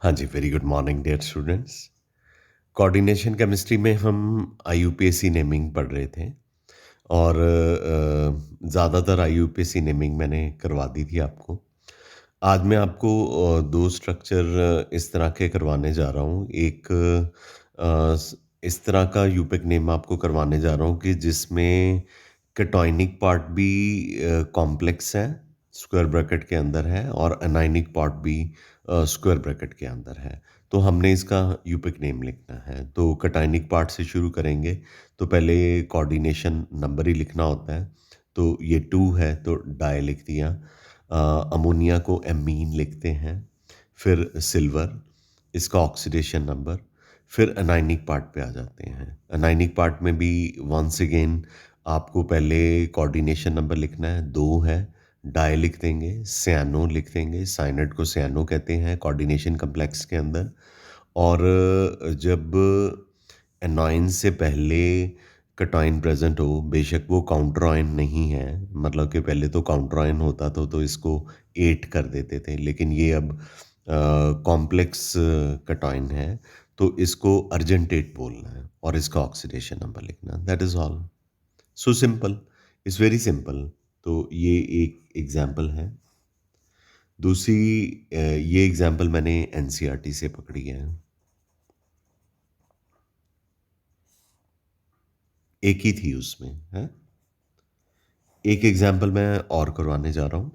हाँ जी, very good morning dear students. Coordination chemistry में हम आईयूपीएसी नेमिंग पढ़ रहे थे और ज़्यादातर आईयूपीएसी नेमिंग मैंने करवा दी थी आपको। आज मैं आपको 2 स्ट्रक्चर इस तरह के करवाने जा रहा हूँ। एक इस तरह का यूपिक नेम आपको करवाने जा रहा हूँ कि जिसमें कैटायनिक पार्ट भी कॉम्प्लेक्स है, स्क्वायर ब्रैकेट के अंदर है और एनायनिक पार्ट भी स्क्वायर ब्रैकेट के अंदर है। तो हमने इसका यूपिक नेम लिखना है। तो कैटायनिक पार्ट से शुरू करेंगे, तो पहले कोऑर्डिनेशन नंबर ही लिखना होता है। तो ये 2 है तो डाई लिख दिया। अमोनिया को एमीन लिखते हैं, फिर सिल्वर, इसका ऑक्सीडेशन नंबर, फिर अनायनिक पार्ट पे आ जाते हैं। अनायनिक पार्ट में भी वंस अगेन आपको पहले कोऑर्डिनेशन नंबर लिखना है, 2 है, डाई लिख देंगे, सियानो लिख देंगे, साइनाइड को सियानो कहते हैं कोऑर्डिनेशन कॉम्प्लेक्स के अंदर। और जब एनॉइन से पहले कटाइन प्रेजेंट हो, बेशक वो काउंटर आयन नहीं है, मतलब कि पहले तो काउंटर आयन होता तो इसको 8 कर देते थे, लेकिन ये अब कॉम्प्लेक्स कटाइन है, तो इसको अर्जेंटेट बोलना है और इसका ऑक्सीडेशन नंबर लिखना, that is all. So simple, it's very simple. तो ये एक एग्जाम्पल है। दूसरी ये एग्जाम्पल मैंने एनसीईआरटी से पकड़ी है। एक ही थी उसमें, है। एक एग्जाम्पल मैं और करवाने जा रहा हूँ।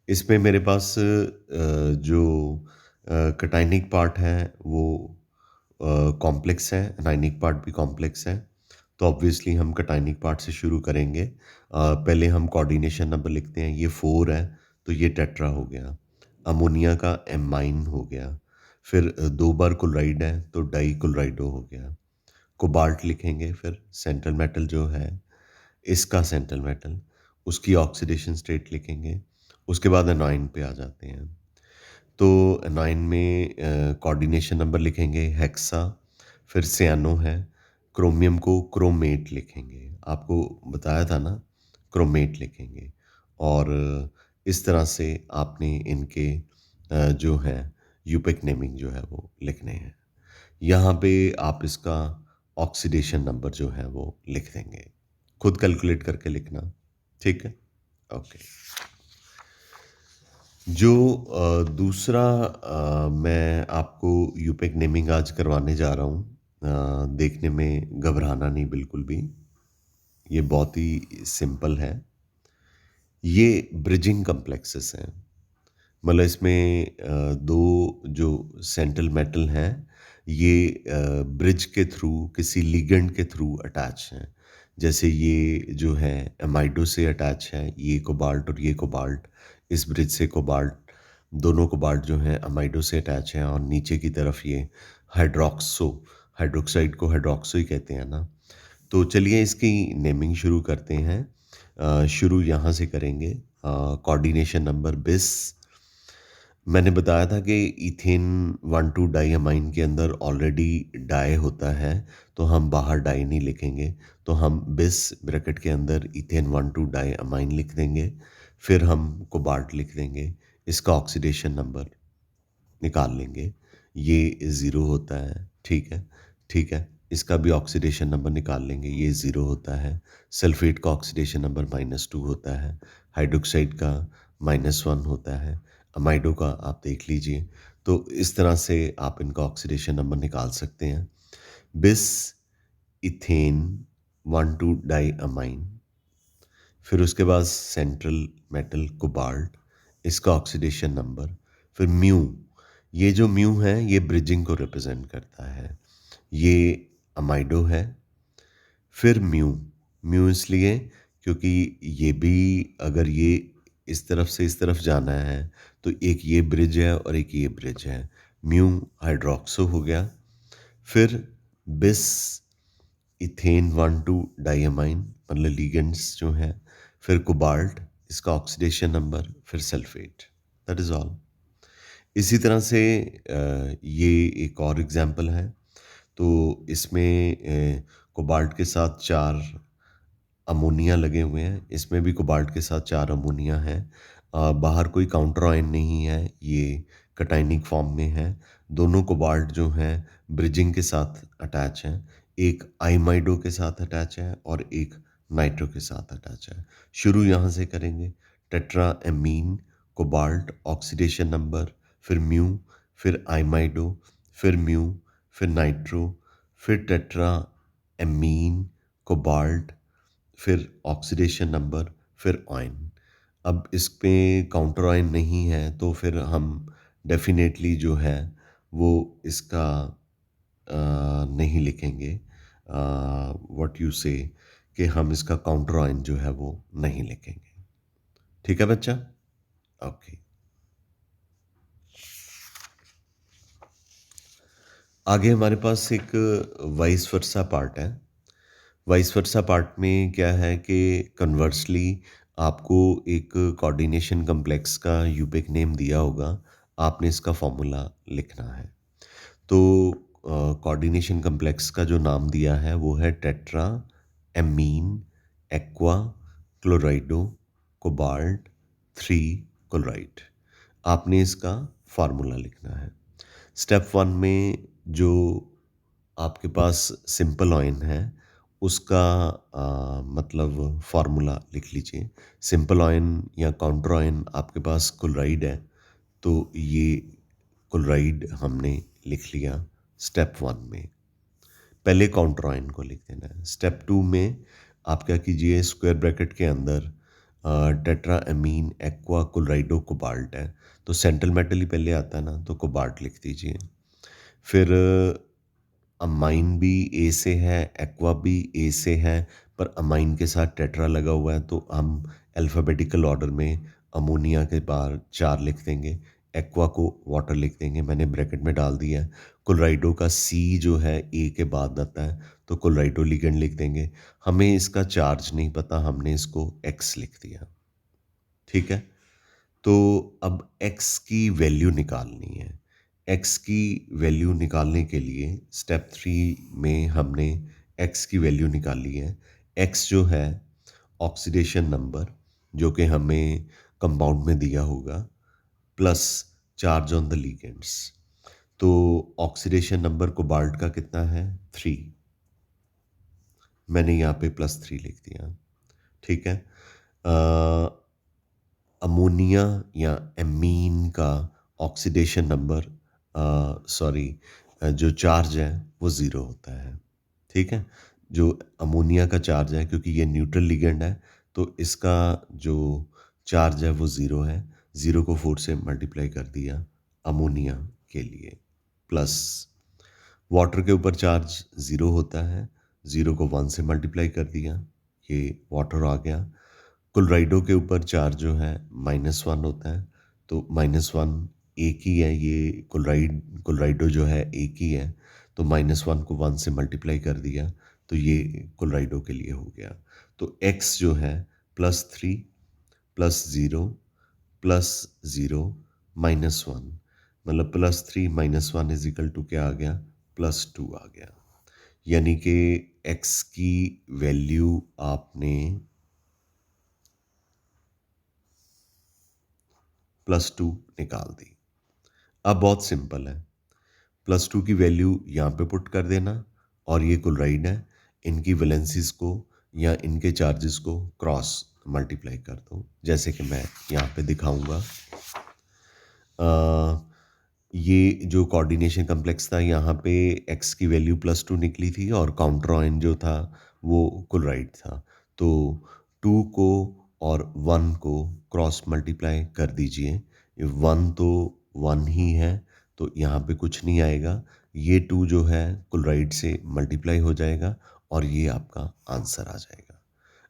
इसमें मेरे पास जो कटायनिक पार्ट है वो कॉम्प्लेक्स है, एनायनिक पार्ट भी कॉम्प्लेक्स है। तो ऑब्वियसली हम कटायनिक पार्ट से शुरू करेंगे। पहले हम कोऑर्डिनेशन नंबर लिखते हैं, ये 4 है तो ये टेट्रा हो गया। अमोनिया का एमाइन हो गया। फिर 2 बार क्लोराइड है तो डाई क्लोराइडो हो गया। कोबाल्ट लिखेंगे, फिर सेंट्रल मेटल जो है इसका सेंट्रल मेटल, उसकी ऑक्सीडेशन स्टेट लिखेंगे। उसके बाद एनाइन पे आ जाते हैं। तो एनाइन में कोऑर्डिनेशन नंबर लिखेंगे हेक्सा, फिर सियानो है, क्रोमियम को क्रोमेट लिखेंगे। आपको बताया था ना, क्रोमेट लिखेंगे। और इस तरह से आपने इनके जो है यूपिक नेमिंग जो है वो लिखने हैं। यहाँ पे आप इसका ऑक्सीडेशन नंबर जो है वो लिख देंगे। खुद कैलकुलेट करके लिखना, ठीक है? ओके। जो दूसरा मैं आपको यूपिक नेमिंग आज करवाने जा रहा हूँ, देखने में घबराना नहीं बिल्कुल भी, ये बहुत ही सिंपल है। ये ब्रिजिंग कॉम्प्लेक्सेस हैं, मतलब इसमें 2 जो सेंट्रल मेटल हैं, ये ब्रिज के थ्रू, किसी लिगेंड के थ्रू अटैच हैं। जैसे ये जो है एमाइडो से अटैच है, ये कोबाल्ट और ये कोबाल्ट, इस ब्रिज से कोबाल्ट, दोनों कोबाल्ट जो हैं अमाइडो से अटैच हैं, और नीचे की तरफ ये हाइड्रोक्सो, हाइड्रोक्साइड को हाइड्रोक्सो ही कहते हैं ना। तो चलिए इसकी नेमिंग शुरू करते हैं। शुरू यहाँ से करेंगे। Coordination number 20। मैंने बताया था कि इथेन 1,2 डाईअमाइन के अंदर ऑलरेडी डाई होता है, तो हम बाहर डाई नहीं लिखेंगे। तो हम 20 ब्रैकेट के अंदर इथेन 1,2 डाईअमाइन लिख देंगे। फिर हम कोबाल्ट लिख देंगे, इसका ऑक्सीडेशन नंबर निकाल लेंगे। ये 0 होता है, ठीक है, ठीक है। इसका भी ऑक्सीडेशन नंबर निकाल लेंगे, ये 0 होता है। सल्फेट का ऑक्सीडेशन नंबर -2 होता है। हाइड्रोक्साइड का -1 होता है। अमाइडो का आप देख लीजिए। तो इस तरह से आप इनका ऑक्सीडेशन नंबर निकाल सकते हैं। बिस इथेन 1,2 डाईअमाइन, फिर उसके बाद सेंट्रल मेटल कोबाल्ट, इसका ऑक्सीडेशन नंबर, फिर म्यू। ये जो म्यू है ये ब्रिजिंग को रिप्रेजेंट करता है। ये अमाइडो है। फिर म्यू, म्यू इसलिए क्योंकि ये भी, अगर ये इस तरफ से इस तरफ जाना है तो एक ये ब्रिज है और एक ये ब्रिज है। म्यू हाइड्रोक्सो हो गया। फिर बिस इथेन 1,2 डाईअमाइन, मतलब लिगेंड्स जो हैं। फिर कोबाल्ट, इसका ऑक्सीडेशन नंबर, फिर सल्फेट, दैट इज़ ऑल। इसी तरह से ये एक और एग्जांपल है। तो इसमें कोबाल्ट के साथ 4 अमोनिया लगे हुए हैं, इसमें भी कोबाल्ट के साथ 4 अमोनिया हैं। बाहर कोई काउंटर आयन नहीं है, ये कटायनिक फॉर्म में है। दोनों कोबाल्ट जो हैं ब्रिजिंग के साथ अटैच हैं। एक आइमाइडो के साथ अटैच है और एक नाइट्रो के साथ अटैच है। शुरू यहाँ से करेंगे। टेट्राएमीन, कोबाल्ट, ऑक्सीडेशन नंबर, फिर म्यू, फिर आइमाइडो, फिर म्यू, फिर नाइट्रो, फिर टेट्राएमीन, कोबाल्ट, फिर ऑक्सीडेशन नंबर, फिर आयन। अब इस पे काउंटर आयन नहीं है तो फिर हम डेफिनेटली जो है वो इसका नहीं लिखेंगे। व्हाट यू से कि हम इसका काउंटर आयन जो है वो नहीं लिखेंगे। ठीक है बच्चा? ओके। आगे हमारे पास एक वाइस वर्सा पार्ट है। वाइस वर्सा पार्ट में क्या है कि कन्वर्सली आपको एक कोऑर्डिनेशन कॉम्प्लेक्स का यूपिक नेम दिया होगा। आपने इसका फॉर्मूला लिखना है। तो कोऑर्डिनेशन कॉम्प्लेक्स का जो नाम दिया है वो है tetra amine aqua क्लोराइडो cobalt 3 chloride. आपने इसका फार्मूला लिखना है। स्टेप वन में जो आपके पास सिंपल ऑयन है उसका मतलब फार्मूला लिख लीजिए। सिंपल ऑयन या काउंटर ऑयन आपके पास क्लोराइड है तो ये क्लोराइड हमने लिख लिया स्टेप वन में। पहले काउंटर आयन को लिख देना है। स्टेप टू में आप क्या कीजिए, स्क्वायर ब्रैकेट के अंदर टेट्रा एमीन एक्वा क्लोराइडो कोबाल्ट है तो सेंट्रल मेटल ही पहले आता है ना, तो कोबाल्ट लिख दीजिए। फिर अमाइन भी ए से है, एक्वा भी ए से है, पर अमाइन के साथ टेट्रा लगा हुआ है तो हम अल्फ़ाबेटिकल ऑर्डर में अमोनिया के बाहर 4 लिख देंगे, एक्वा को वाटर लिख देंगे, मैंने ब्रैकेट में डाल दिया है। क्लोराइडो का सी जो है ए के बाद आता है तो क्लोराइडो लिगेंड लिख देंगे। हमें इसका चार्ज नहीं पता, हमने इसको एक्स लिख दिया। ठीक है? तो अब x की वैल्यू निकालनी है। x की वैल्यू निकालने के लिए स्टेप 3 में हमने x की वैल्यू निकाली है। x जो है ऑक्सीडेशन नंबर जो कि हमें कंपाउंड में दिया होगा plus charge on the ligands. तो ऑक्सीडेशन नंबर कोबाल्ट का कितना है 3, मैंने यहाँ पे +3 लिख दिया। ठीक है? अमोनिया या एमीन का ऑक्सीडेशन नंबर सॉरी जो चार्ज है वो ज़ीरो होता है। ठीक है? जो अमोनिया का चार्ज है क्योंकि ये न्यूट्रल लिगेंड है तो इसका जो चार्ज है वो ज़ीरो है। ज़ीरो को 4 से मल्टीप्लाई कर दिया अमोनिया के लिए, प्लस वाटर के ऊपर चार्ज ज़ीरो होता है, ज़ीरो को 1 से मल्टीप्लाई कर दिया, ये वाटर आ गया। क्लोराइडो के ऊपर चार्ज जो है -1 होता है तो -1 एक ही है, ये क्लोराइडो जो है एक ही है तो -1 को 1 से मल्टीप्लाई कर दिया तो ये क्लोराइडो के लिए हो गया। तो x जो है +3 +0 +0 -1, मतलब +3 -1 इज इक्वल टू क्या आ गया, +2 आ गया। यानी कि x की वैल्यू आपने +2 निकाल दी। अब बहुत सिंपल है, +2 की वैल्यू यहाँ पे पुट कर देना और ये क्लोराइड है, इनकी वैलेंसीज को या इनके चार्जेस को क्रॉस मल्टीप्लाई कर दो जैसे कि मैं यहाँ पे दिखाऊंगा। ये जो कोऑर्डिनेशन कॉम्प्लेक्स था यहाँ पे x की वैल्यू +2 निकली थी और काउंटर आयन जो था वो क्लोराइड था। तो 2 को और 1 को क्रॉस मल्टीप्लाई कर दीजिए। ये 1 तो 1 ही है तो यहाँ पे कुछ नहीं आएगा। ये 2 जो है क्लोराइड से मल्टीप्लाई हो जाएगा और ये आपका आंसर आ जाएगा।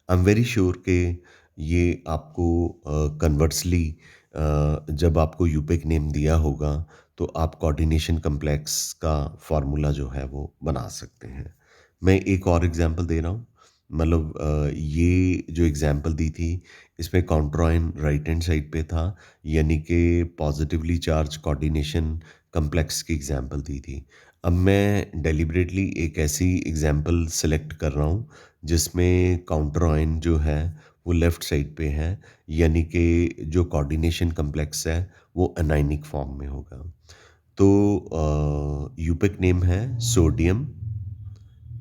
आई एम वेरी श्योर कि ये आपको कन्वर्सली जब आपको यूपिक नेम दिया होगा तो आप कोऑर्डिनेशन कॉम्प्लेक्स का फार्मूला जो है वो बना सकते हैं। मैं एक और एग्जांपल दे रहा हूँ, मतलब ये जो एग्जांपल दी थी इसमें counter ion right hand side पे था, यानी कि पॉजिटिवली चार्ज कोऑर्डिनेशन कॉम्प्लेक्स की एग्जांपल दी थी। अब मैं डेलिबरेटली एक ऐसी एग्जांपल सेलेक्ट कर रहा हूँ जिसमें काउंटर आयन जो है वो लेफ़्ट साइड पे है, यानी कि जो कोऑर्डिनेशन कॉम्प्लेक्स है वो एनायनिक फॉर्म में होगा। तो यूपिक नेम है सोडियम,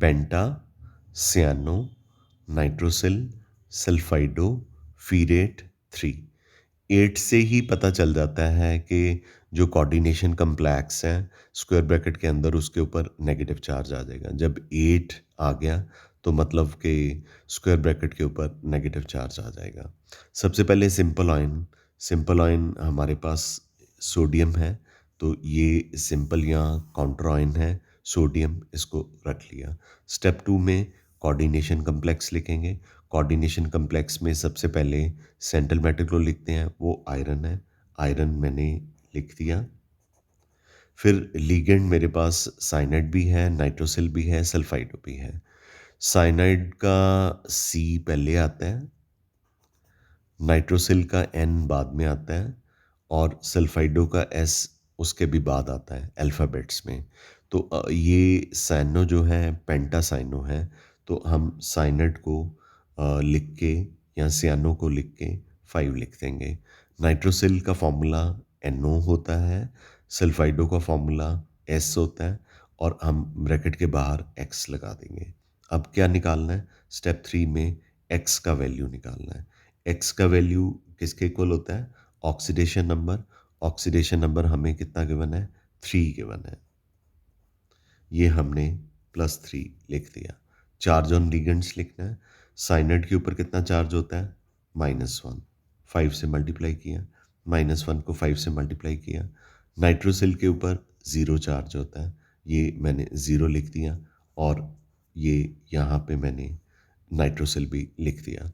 पेंटा, सियानो, नाइट्रोसिल, सल्फाइडो, फीरेट 3। 8 से ही पता चल जाता है कि जो कोऑर्डिनेशन कॉम्प्लेक्स है, स्क्वायर ब्रैकेट के अंदर उसके ऊपर नेगेटिव चार्ज आ जाएगा। जब 8 आ गया तो मतलब कि स्क्वायर ब्रैकेट के ऊपर नेगेटिव चार्ज आ जाएगा। सबसे पहले सिंपल आयन हमारे पास सोडियम है, तो ये सिंपल या काउंटर आयन है सोडियम, इसको रख लिया। स्टेप 2 में कोऑर्डिनेशन कॉम्प्लेक्स लिखेंगे। कोऑर्डिनेशन कॉम्प्लेक्स में सबसे पहले सेंट्रल मेटल को लिखते हैं, वो आयरन है, आयरन मैंने लिख दिया। फिर लिगेंड मेरे पास साइनाइड भी है, नाइट्रोसिल भी है, सल्फाइडो भी है। साइनाइड का सी पहले आता है, नाइट्रोसिल का एन बाद में आता है और सल्फाइडो का एस उसके भी बाद आता है अल्फ़ाबेट्स में। तो ये साइनो जो है पेंटासाइनो है, तो हम साइनाइड को लिख के या सियानो को लिख के 5 लिख देंगे। नाइट्रोसिल का फॉर्मूला NO होता है, सल्फाइडो का फॉर्मूला S होता है और हम ब्रैकेट के बाहर X लगा देंगे। अब क्या निकालना है? स्टेप 3 में X का वैल्यू निकालना है। एक्स का वैल्यू किसके इक्वल होता है? ऑक्सीडेशन नंबर हमें कितना गिवन है? 3 गिवन है। ये हमने +3 लिख दिया। चार्ज ऑन लिगेंड्स लिखना है। साइनाइड के ऊपर कितना चार्ज होता है? -1। 5 से मल्टीप्लाई किया, -1 को 5 से मल्टीप्लाई किया। नाइट्रोसिल के ऊपर 0 चार्ज होता है, ये मैंने 0 लिख दिया और ये यहाँ पे मैंने नाइट्रोसिल भी लिख दिया।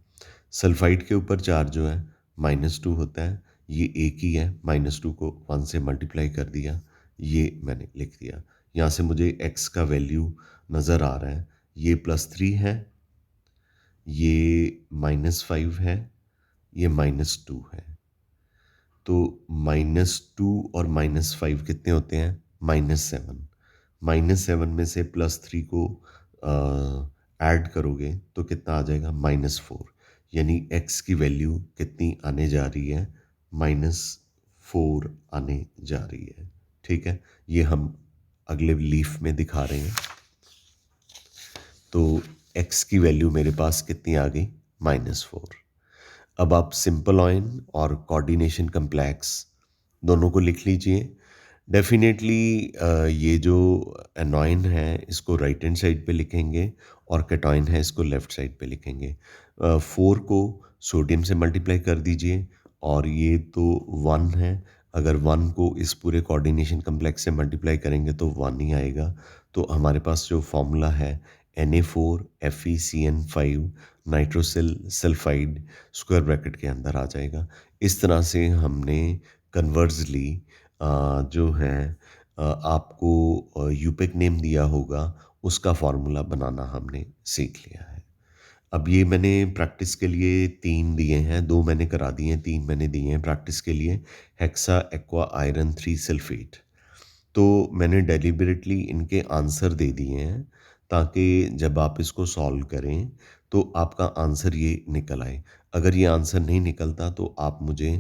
सल्फाइड के ऊपर चार्ज जो है -2 होता है, ये एक ही है, -2 को 1 से मल्टीप्लाई कर दिया, ये मैंने लिख दिया। यहाँ से मुझे x का वैल्यू नज़र आ रहा है, ये +3 है, ये -5 है, ये -2 है। तो -2 और -5 कितने होते हैं? -7। -7 में से +3 को ऐड करोगे तो कितना आ जाएगा? -4। यानी x की वैल्यू कितनी आने जा रही है? -4 आने जा रही है। ठीक है? ये हम अगले लीफ में दिखा रहे हैं। तो x की वैल्यू मेरे पास कितनी आ गई? -4। अब आप सिंपल आयन और कोऑर्डिनेशन कॉम्प्लेक्स दोनों को लिख लीजिए। डेफिनेटली ये जो एनॉयन है इसको राइट हैंड साइड पे लिखेंगे और कैटायन है इसको लेफ्ट साइड पे लिखेंगे। 4 को सोडियम से मल्टीप्लाई कर दीजिए और ये तो 1 है। अगर 1 को इस पूरे कोऑर्डिनेशन कॉम्प्लेक्स से मल्टीप्लाई करेंगे तो 1 ही आएगा। तो हमारे पास जो फॉर्मूला है Na4 FeCN5 nitrosyl sulphide square bracket के अंदर आ जाएगा। इस तरह से हमने कन्वर्सली जो है आपको यूपिक नेम दिया होगा उसका फार्मूला बनाना हमने सीख लिया है। अब ये मैंने प्रैक्टिस के लिए 3 दिए हैं, 2 मैंने करा दिए हैं, 3 मैंने दिए हैं प्रैक्टिस के लिए। Hexa aqua iron 3 sulphate. तो मैंने डेलिबरेटली इनके आंसर दे दिए हैं ताकि जब आप इसको सॉल्व करें तो आपका आंसर ये निकल आए। अगर ये आंसर नहीं निकलता तो आप मुझे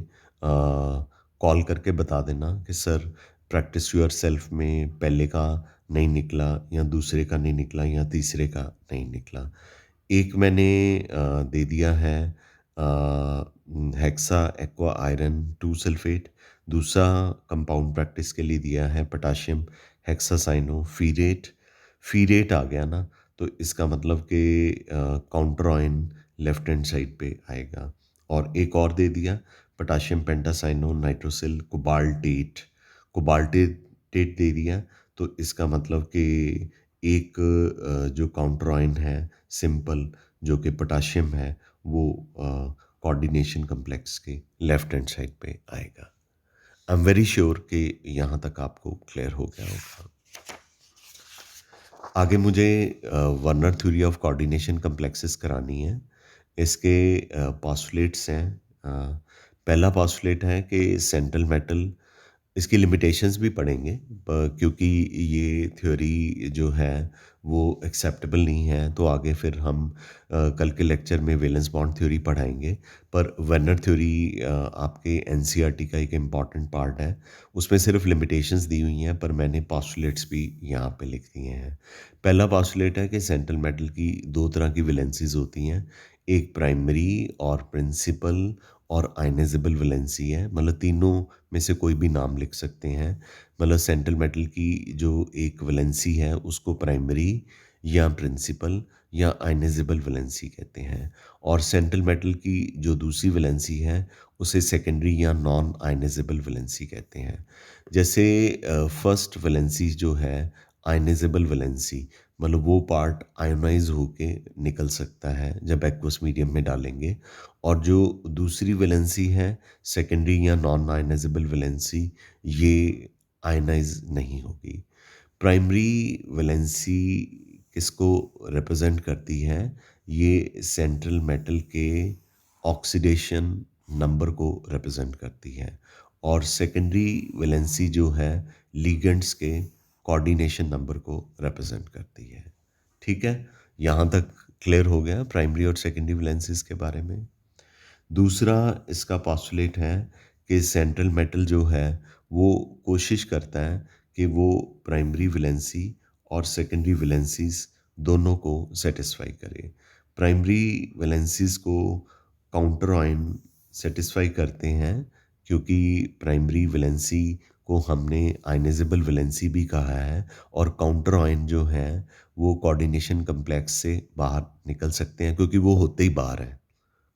कॉल करके बता देना कि सर प्रैक्टिस योरसेल्फ में पहले का नहीं निकला या दूसरे का नहीं निकला या तीसरे का नहीं निकला। एक मैंने दे दिया है हेक्सा एक्वा आयरन 2 सल्फेट। दूसरा कंपाउंड प्रैक्टिस के लिए दिया है पोटाशियम हेक्सासाइनो फीरेट। फीरेट आ गया ना, तो इसका मतलब कि counter ion left hand side पे आएगा। और एक और दे दिया पोटाशियम पेंटासाइनो नाइट्रोसिल कोबाल्टेट। कोबाल्टेट दे दिया, तो इसका मतलब कि एक जो काउंटर आयन है सिंपल जो कि पोटाशियम है वो कोऑर्डिनेशन कॉम्प्लेक्स के लेफ्ट हैंड साइड पे आएगा। आई एम वेरी श्योर कि यहाँ तक आपको क्लियर हो गया होगा। आगे मुझे Werner theory of coordination complexes करानी है। इसके पॉस्टुलेट्स हैं। पहला पॉस्टुलेट है कि सेंट्रल मेटल इसकी लिमिटेशंस भी पढ़ेंगे क्योंकि ये थ्योरी जो है वो एक्सेप्टेबल नहीं है, तो आगे फिर हम कल के लेक्चर में वैलेंस बॉन्ड थ्योरी पढ़ाएंगे। पर वेनर थ्योरी आपके एनसीईआरटी का एक इम्पॉर्टेंट पार्ट है। उसमें सिर्फ लिमिटेशंस दी हुई हैं, पर मैंने पॉस्टुलेट्स भी यहाँ पे लिख दिए हैं। पहला पॉस्टुलेट है कि सेंट्रल मेटल की दो तरह की वैलेंसीज होती हैं, एक प्राइमरी और प्रिंसिपल और आयनाइजेबल वैलेंसी है। मतलब तीनों में से कोई भी नाम लिख सकते हैं। मतलब सेंट्रल मेटल की जो एक वैलेंसी है उसको प्राइमरी या प्रिंसिपल या आयनाइजेबल वैलेंसी कहते हैं, और सेंट्रल मेटल की जो दूसरी वैलेंसी है उसे सेकेंडरी या नॉन आयनाइजेबल वैलेंसी कहते हैं। जैसे फर्स्ट वैलेंसी जो है आयनाइजेबल वैलेंसी, मतलब वो पार्ट आयोनाइज होके निकल सकता है जब एक्वस मीडियम में डालेंगे, और जो दूसरी वैलेंसी है सेकेंडरी या नॉन आयनाइजेबल वैलेंसी, ये आयनाइज नहीं होगी। प्राइमरी वैलेंसी किसको रिप्रेजेंट करती है? ये सेंट्रल मेटल के ऑक्सीडेशन नंबर को रिप्रेजेंट करती है, और सेकेंडरी वैलेंसी जो है लिगेंड्स के कोऑर्डिनेशन नंबर को रिप्रेजेंट करती है। ठीक है, यहाँ तक क्लियर हो गया प्राइमरी और सेकेंडरी वैलेंसीज के बारे में। दूसरा इसका पॉस्टुलेट है कि सेंट्रल मेटल जो है वो कोशिश करता है कि वो प्राइमरी वैलेंसी और सेकेंडरी वैलेंसीज दोनों को सेटिस्फाई करे। प्राइमरी वैलेंसीज को काउंटर आयन सेटिस्फाई करते हैं, क्योंकि प्राइमरी वैलेंसी को हमने आयनाइजेबल वैलेंसी भी कहा है, और काउंटर आयन जो है वो कोऑर्डिनेशन कम्प्लेक्स से बाहर निकल सकते हैं, क्योंकि वो होते ही बाहर है।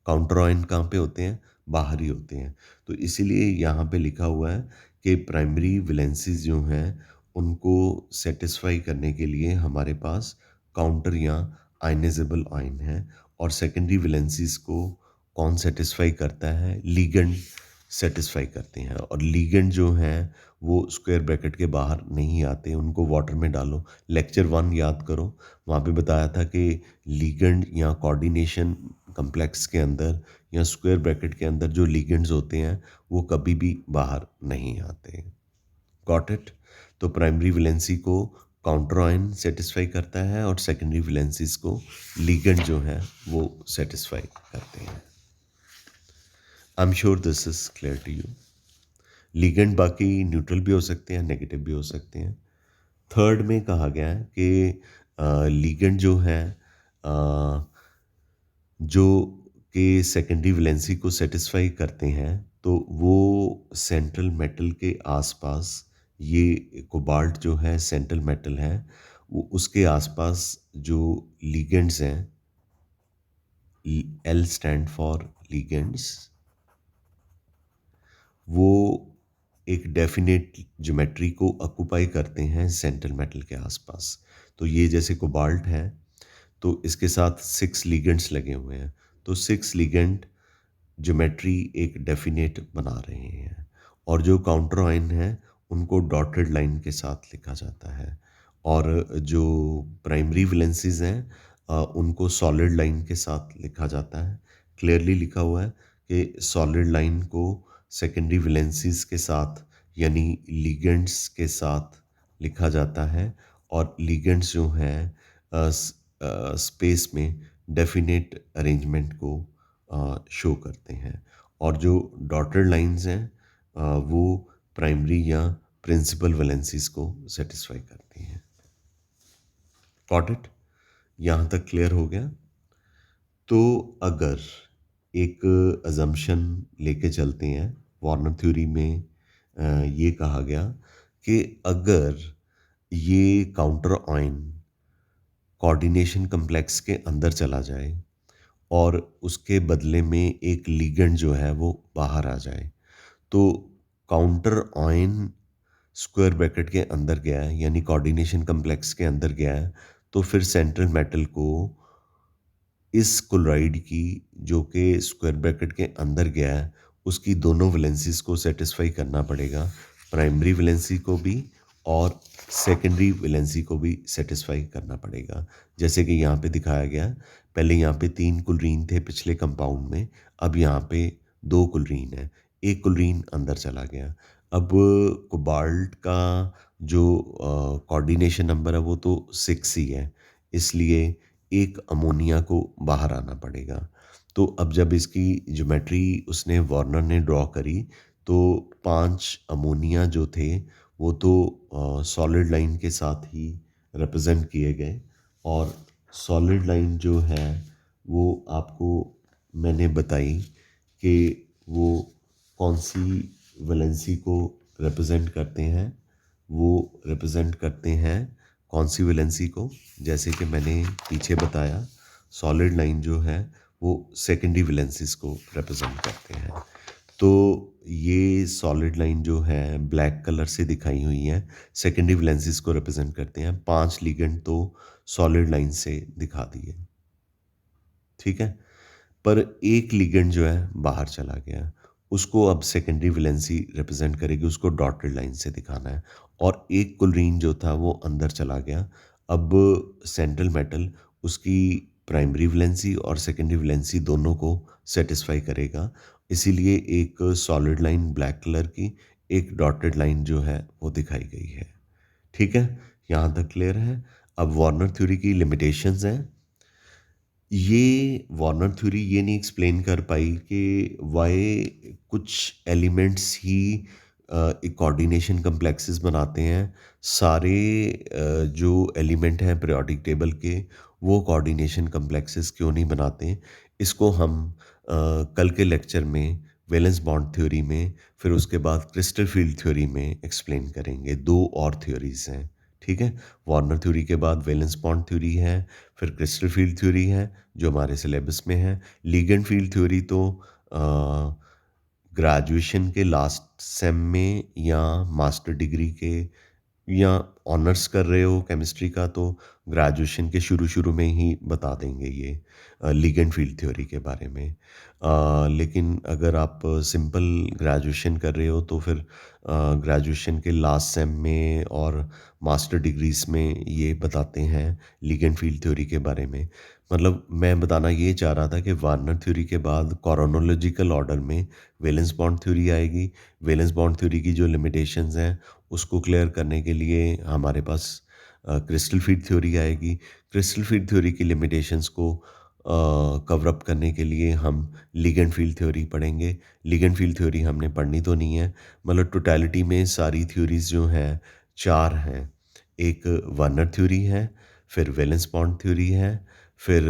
काउंटर आयन कहाँ पे होते हैं? बाहर ही होते हैं। तो इसीलिए यहाँ पे लिखा हुआ है कि प्राइमरी वैलेंसीज जो हैं उनको सेटिस्फाई करने के लिए हमारे पास काउंटर या आयनाइजेबल आयन है, और सेकेंडरी वैलेंसीज को कौन सेटिस्फाई करता है? लिगेंड सेटिस्फाई करते हैं, और लिगेंड जो हैं वो स्क्वायर ब्रैकेट के बाहर नहीं आते, उनको वाटर में डालो। लेक्चर 1 याद करो, वहाँ पे बताया था कि लिगेंड या कोऑर्डिनेशन कम्प्लेक्स के अंदर या स्क्वायर ब्रैकेट के अंदर जो लिगेंड्स होते हैं वो कभी भी बाहर नहीं आते। Got it? तो प्राइमरी वैलेंसी को काउंटर आयन सेटिस्फाई करता है, और सेकेंडरी वैलेंसीज को लिगेंड जो है वो सेटिस्फाई करते हैं। I am sure this is clear to you. Ligand बाकी न्यूट्रल भी हो सकते हैं, नेगेटिव भी हो सकते हैं। थर्ड में कहा गया है कि लिगेंड जो है जो कि सेकेंडरी वैलेंसी को सेटिस्फाई करते हैं, तो वो सेंट्रल मेटल के आसपास, ये कोबाल्ट जो है सेंट्रल मेटल है, वो उसके आसपास जो लिगेंड्स हैं, एल स्टैंड फॉर लिगेंड्स, वो एक डेफिनेट ज्योमेट्री को ऑक्यूपाई करते हैं सेंट्रल मेटल के आसपास। तो ये जैसे कोबाल्ट है, तो इसके साथ 6 लिगेंड्स लगे हुए हैं, तो 6 लिगेंड ज्योमेट्री एक डेफिनेट बना रहे हैं, और जो काउंटर आयन है उनको डॉटेड लाइन के साथ लिखा जाता है, और जो प्राइमरी वैलेंसीज हैं उनको सॉलिड लाइन के साथ लिखा जाता है। क्लियरली लिखा हुआ है कि सॉलिड लाइन को सेकेंडरी वैलेंसीज के साथ यानी लिगेंड्स के साथ लिखा जाता है, और लिगेंड्स जो हैं स्पेस में डेफिनेट अरेंजमेंट को शो करते हैं, और जो डॉटेड लाइंस हैं वो प्राइमरी या प्रिंसिपल वैलेंसीज को सेटिस्फाई करती हैं। Got it? यहाँ तक क्लियर हो गया? तो अगर एक अजम्पशन लेके चलते हैं, वार्नर थ्योरी में ये कहा गया कि अगर ये काउंटर आयन कोऑर्डिनेशन कम्प्लेक्स के अंदर चला जाए और उसके बदले में एक लिगेंड जो है वो बाहर आ जाए, तो काउंटर आयन स्क्वायर ब्रैकेट के अंदर गया है यानी कोऑर्डिनेशन कम्प्लेक्स के अंदर गया है, तो फिर सेंट्रल मेटल को इस क्लोराइड की जो कि स्क्वायर ब्रैकेट के अंदर गया है उसकी दोनों वैलेंसीज को सेटिस्फाई करना पड़ेगा, प्राइमरी वैलेंसी को भी और सेकेंडरी वैलेंसी को भी सेटिस्फाई करना पड़ेगा। जैसे कि यहाँ पे दिखाया गया, पहले यहाँ पे 3 क्लोरीन थे पिछले कंपाउंड में, अब यहाँ पे 2 क्लोरीन है, एक क्लोरीन अंदर चला गया। अब कोबाल्ट का जो कोऑर्डिनेशन नंबर है वो तो 6 ही है, इसलिए एक अमोनिया को बाहर आना पड़ेगा। तो अब जब इसकी ज्योमेट्री उसने वार्नर ने ड्रॉ करी, तो 5 अमोनिया जो थे वो तो सॉलिड लाइन के साथ ही रिप्रेजेंट किए गए, और सॉलिड लाइन जो है वो आपको मैंने बताई कि वो कौन सी वैलेंसी को रिप्रेजेंट करते हैं। वो रिप्रेजेंट करते हैं कौन सी वैलेंसी को, जैसे कि मैंने पीछे बताया, सॉलिड लाइन जो है वो सेकेंडरी वैलेंसीज को रिप्रेजेंट करते हैं। तो ये सॉलिड लाइन जो है ब्लैक कलर से दिखाई हुई है, सेकेंडरी वैलेंसीज को रिप्रेजेंट करते हैं। 5 लिगेंड तो सॉलिड लाइन से दिखा दिए, ठीक है। पर एक लिगेंड जो है बाहर चला गया, उसको अब सेकेंडरी वैलेंसी रिप्रेजेंट करेगी, उसको डॉटेड लाइन से दिखाना है। और एक क्लोरीन जो था वो अंदर चला गया। अब सेंट्रल मेटल उसकी प्राइमरी वैलेंसी और सेकेंडरी वैलेंसी दोनों को सेटिस्फाई करेगा, इसीलिए एक सॉलिड लाइन ब्लैक कलर की, एक डॉटेड लाइन जो है वो दिखाई गई है। ठीक है, यहाँ तक क्लियर है। अब वार्नर थ्योरी की लिमिटेशंस हैं। ये वार्नर थ्योरी ये नहीं एक्सप्लेन कर पाई कि वाई कुछ एलिमेंट्स ही एक कोऑर्डिनेशन कम्प्लेक्सेस बनाते हैं। सारे जो एलिमेंट हैं पीरियोडिक टेबल के, वो कोऑर्डिनेशन कम्प्लेक्सेस क्यों नहीं बनाते। इसको हम कल के लेक्चर में वैलेंस बॉन्ड थ्योरी में, फिर उसके बाद क्रिस्टल फील्ड थ्योरी में एक्सप्लेन करेंगे। दो और थ्योरीज हैं, ठीक है। वार्नर थ्योरी के बाद वैलेंस बॉन्ड थ्योरी है, फिर क्रिस्टल फील्ड थ्योरी है जो हमारे सिलेबस में है। लिगेंड फील्ड थ्योरी तो ग्रेजुएशन के लास्ट सेम में या मास्टर डिग्री के, या ऑनर्स कर रहे हो केमिस्ट्री का तो ग्रेजुएशन के शुरू शुरू में ही बता देंगे ये लिगेंड फील्ड थ्योरी के बारे में। लेकिन अगर आप सिंपल ग्रेजुएशन कर रहे हो तो फिर ग्रेजुएशन के लास्ट सेम में और मास्टर डिग्रीज में ये बताते हैं लिगेंड फील्ड थ्योरी के बारे में। मतलब मैं बताना ये चाह रहा था कि वार्नर थ्योरी के बाद क्रोनोलॉजिकल ऑर्डर में वैलेंस बॉन्ड थ्योरी आएगी। वैलेंस बॉन्ड थ्योरी की जो लिमिटेशंस हैं उसको क्लियर करने के लिए हमारे पास क्रिस्टल फील्ड थ्योरी आएगी। क्रिस्टल फील्ड थ्योरी की लिमिटेशंस को कवर अप करने के लिए हम लिगेंड फील्ड थ्योरी पढ़ेंगे। लिगेंड फील्ड थ्योरी हमने पढ़नी तो नहीं है, मतलब टोटलिटी में सारी थ्योरीज जो हैं 4 हैं। एक वार्नर थ्योरी है, फिर वैलेंस बॉन्ड थ्योरी है, फिर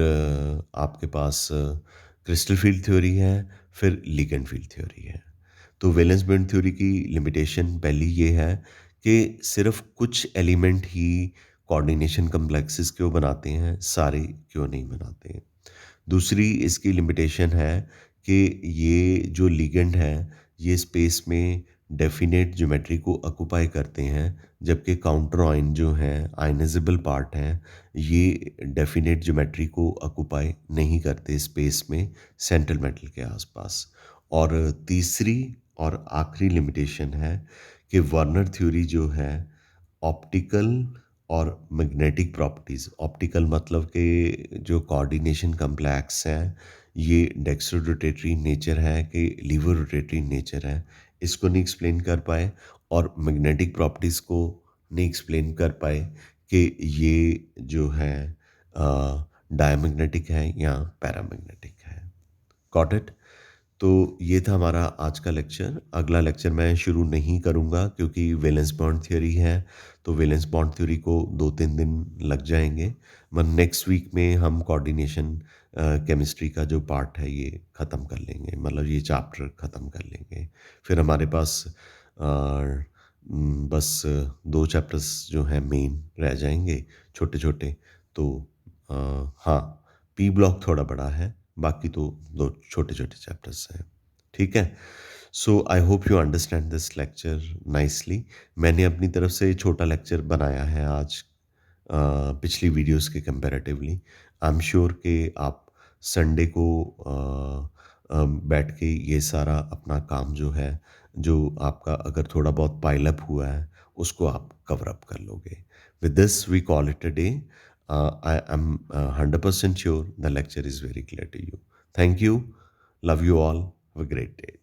आपके पास क्रिस्टल फील्ड थ्योरी है, फिर लिगेंड फील्ड थ्योरी है। तो वैलेंस बॉन्ड थ्योरी की लिमिटेशन पहली ये है कि सिर्फ कुछ एलिमेंट ही कोऑर्डिनेशन कम्प्लेक्सेस क्यों बनाते हैं, सारे क्यों नहीं बनाते हैं। दूसरी इसकी लिमिटेशन है कि ये जो लिगेंड है ये स्पेस में डेफिनेट ज्योमेट्री को ऑक्यूपाई करते हैं, जबकि काउंटर आयन जो हैं आयनाइजेबल पार्ट हैं ये डेफिनेट ज्योमेट्री को ऑक्यूपाई नहीं करते स्पेस में सेंट्रल मेटल के आसपास। और तीसरी और आखिरी लिमिटेशन है कि वार्नर थ्योरी जो है ऑप्टिकल और मैग्नेटिक प्रॉपर्टीज़, ऑप्टिकल मतलब कि जो कोऑर्डिनेशन कम्प्लेक्स है ये डेक्स्ट्रो रोटेटरी नेचर है कि लीवर रोटेटरी नेचर है, इसको नहीं एक्सप्लेन कर पाए। और मैग्नेटिक प्रॉपर्टीज़ को नहीं एक्सप्लेन कर पाए कि ये जो है डायमैग्नेटिक है या पैरामैग्नेटिक है। Got it. तो ये था हमारा आज का लेक्चर। अगला लेक्चर मैं शुरू नहीं करूँगा क्योंकि वैलेंस बॉन्ड थ्योरी है, तो वैलेंस बॉन्ड थ्योरी को 2-3 दिन लग जाएंगे। मगर नेक्स्ट वीक में हम कोऑर्डिनेशन केमिस्ट्री का जो पार्ट है ये ख़त्म कर लेंगे, मतलब ये चैप्टर ख़त्म कर लेंगे। फिर हमारे पास बस 2 चैप्टर्स जो हैं मेन रह जाएंगे, छोटे छोटे। तो अ, हाँ, पी ब्लॉक थोड़ा बड़ा है, बाकी तो 2 छोटे छोटे चैप्टर्स हैं, ठीक है। So I hope you understand this lecture nicely. मैंने अपनी तरफ से छोटा लेक्चर बनाया है आज पिछली वीडियोस के कंपैरेटिवली। आई एम श्योर कि आप संडे को बैठ के ये सारा अपना काम जो है, जो आपका अगर थोड़ा बहुत पाइल अप हुआ है उसको आप कवर अप कर लोगे। With this we call it a day. I am 100% sure the lecture is very clear to you. Thank you. Love you all. Have a great day.